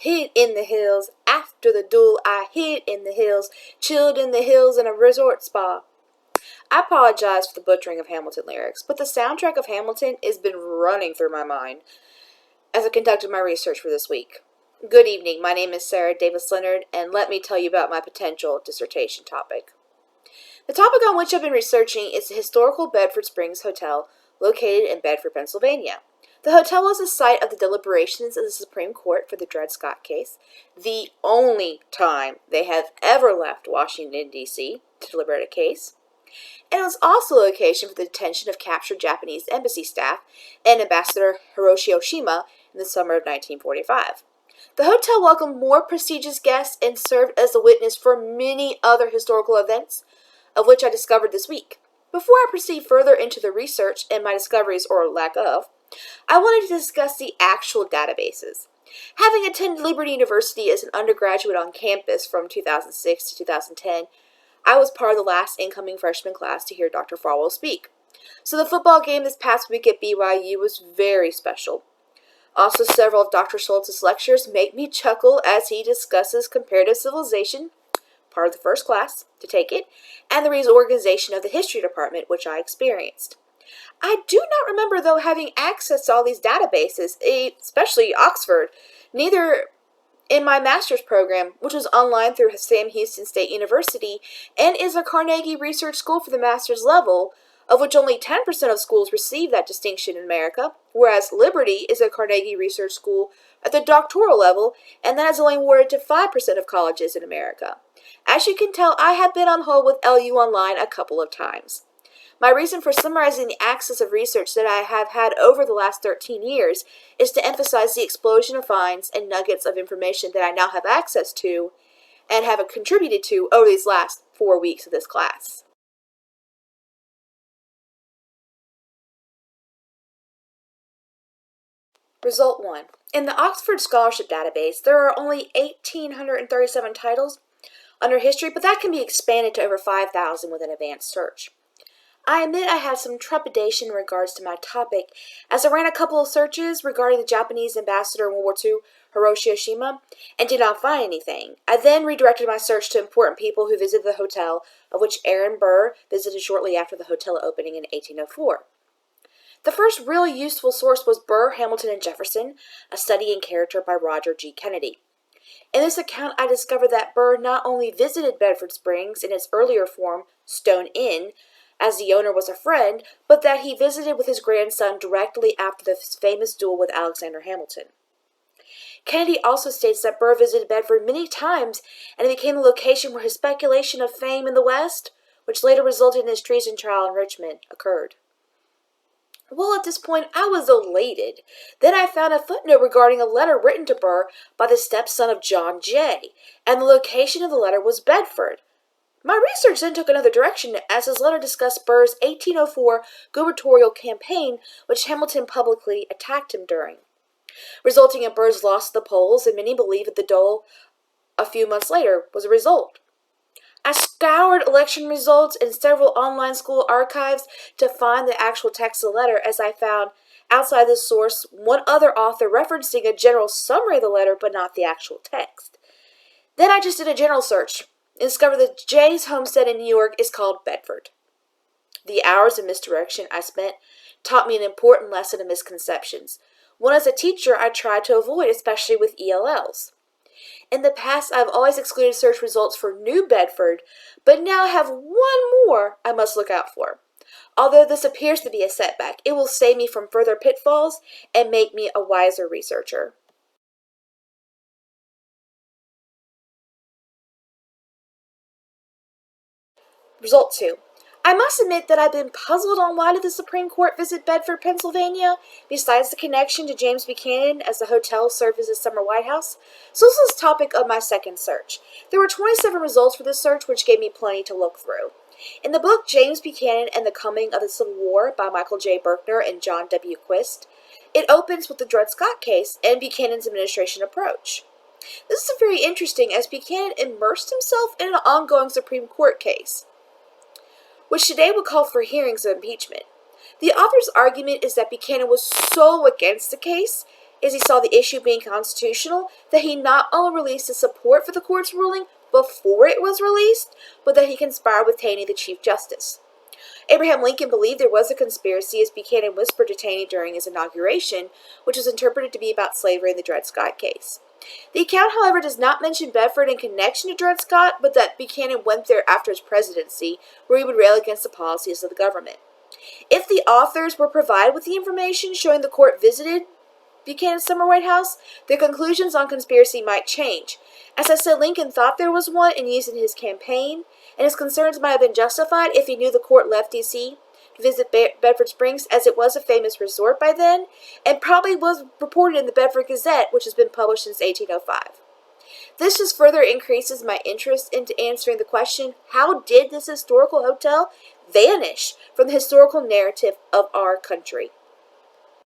hid in the hills. After the duel, I hid in the hills, chilled in the hills in a resort spa. I apologize for the butchering of Hamilton lyrics, but the soundtrack of Hamilton has been running through my mind as I conducted my research for this week. Good evening, my name is Sarah Davis-Leonard, and let me tell you about my potential dissertation topic. The topic on which I've been researching is the historical Bedford Springs Hotel, located in Bedford, Pennsylvania. The hotel was the site of the deliberations of the Supreme Court for the Dred Scott case, the only time they have ever left Washington, D.C. to deliberate a case. And it was also a location for the detention of captured Japanese embassy staff and Ambassador Hiroshi Oshima in the summer of 1945. The hotel welcomed more prestigious guests and served as a witness for many other historical events, of which I discovered this week. Before I proceed further into the research and my discoveries, or lack of, I wanted to discuss the actual databases. Having attended Liberty University as an undergraduate on campus from 2006 to 2010, I was part of the last incoming freshman class to hear Dr. Farwell speak. So the football game this past week at BYU was very special. Also, several of Dr. Schultz's lectures make me chuckle as he discusses comparative civilization, part of the first class to take it, and the reorganization of the history department, which I experienced. I do not remember, though, having access to all these databases, especially Oxford, neither in my master's program, which was online through Sam Houston State University, and is a Carnegie Research School for the master's level, of which only 10% of schools receive that distinction in America, whereas Liberty is a Carnegie Research School at the doctoral level, and that is only awarded to 5% of colleges in America. As you can tell, I have been on hold with LU Online a couple of times. My reason for summarizing the axis of research that I have had over the last 13 years is to emphasize the explosion of finds and nuggets of information that I now have access to and have contributed to over these last 4 weeks of this class. Result 1. In the Oxford Scholarship Database, there are only 1,837 titles under history, but that can be expanded to over 5,000 with an advanced search. I admit I had some trepidation in regards to my topic, as I ran a couple of searches regarding the Japanese ambassador in World War II, Hiroshi Oshima, and did not find anything. I then redirected my search to important people who visited the hotel, of which Aaron Burr visited shortly after the hotel opening in 1804. The first really useful source was Burr, Hamilton, and Jefferson, a study in character by Roger G. Kennedy. In this account, I discovered that Burr not only visited Bedford Springs in its earlier form, Stone Inn, as the owner was a friend, but that he visited with his grandson directly after the famous duel with Alexander Hamilton. Kennedy also states that Burr visited Bedford many times, and it became a location where his speculation of fame in the West, which later resulted in his treason trial in Richmond, occurred. Well, at this point, I was elated. Then I found a footnote regarding a letter written to Burr by the stepson of John Jay, and the location of the letter was Bedford. My research then took another direction, as his letter discussed Burr's 1804 gubernatorial campaign, which Hamilton publicly attacked him during, resulting in Burr's loss to the polls, and many believe that the duel a few months later was a result. I scoured election results in several online school archives to find the actual text of the letter, as I found, outside the source, one other author referencing a general summary of the letter, but not the actual text. Then I just did a general search and discovered that Jay's homestead in New York is called Bedford. The hours of misdirection I spent taught me an important lesson of misconceptions, one as a teacher I tried to avoid, especially with ELLs. In the past, I've always excluded search results for New Bedford, but now I have one more I must look out for. Although this appears to be a setback, it will save me from further pitfalls and make me a wiser researcher. Result 2. I must admit that I've been puzzled on why did the Supreme Court visit Bedford, Pennsylvania, besides the connection to James Buchanan as the hotel served as his summer White House. So this is the topic of my second search. There were 27 results for this search, which gave me plenty to look through. In the book James Buchanan and the Coming of the Civil War by Michael J. Berkner and John W. Quist, it opens with the Dred Scott case and Buchanan's administration approach. This is very interesting, as Buchanan immersed himself in an ongoing Supreme Court case, which today would call for hearings of impeachment. The author's argument is that Buchanan was so against the case, is he saw the issue being constitutional, that he not only released his support for the court's ruling before it was released, but that he conspired with Taney, the Chief Justice. Abraham Lincoln believed there was a conspiracy, as Buchanan whispered to Taney during his inauguration, which was interpreted to be about slavery in the Dred Scott case. The account, however, does not mention Bedford in connection to Dred Scott, but that Buchanan went there after his presidency, where he would rail against the policies of the government. If the authors were provided with the information showing the court visited Buchanan's summer White House, their conclusions on conspiracy might change. As I said, Lincoln thought there was one and used it in his campaign, and his concerns might have been justified if he knew the court left D.C. to visit Bedford Springs, as it was a famous resort by then, and probably was reported in the Bedford Gazette, which has been published since 1805. This just further increases my interest into answering the question, how did this historical hotel vanish from the historical narrative of our country?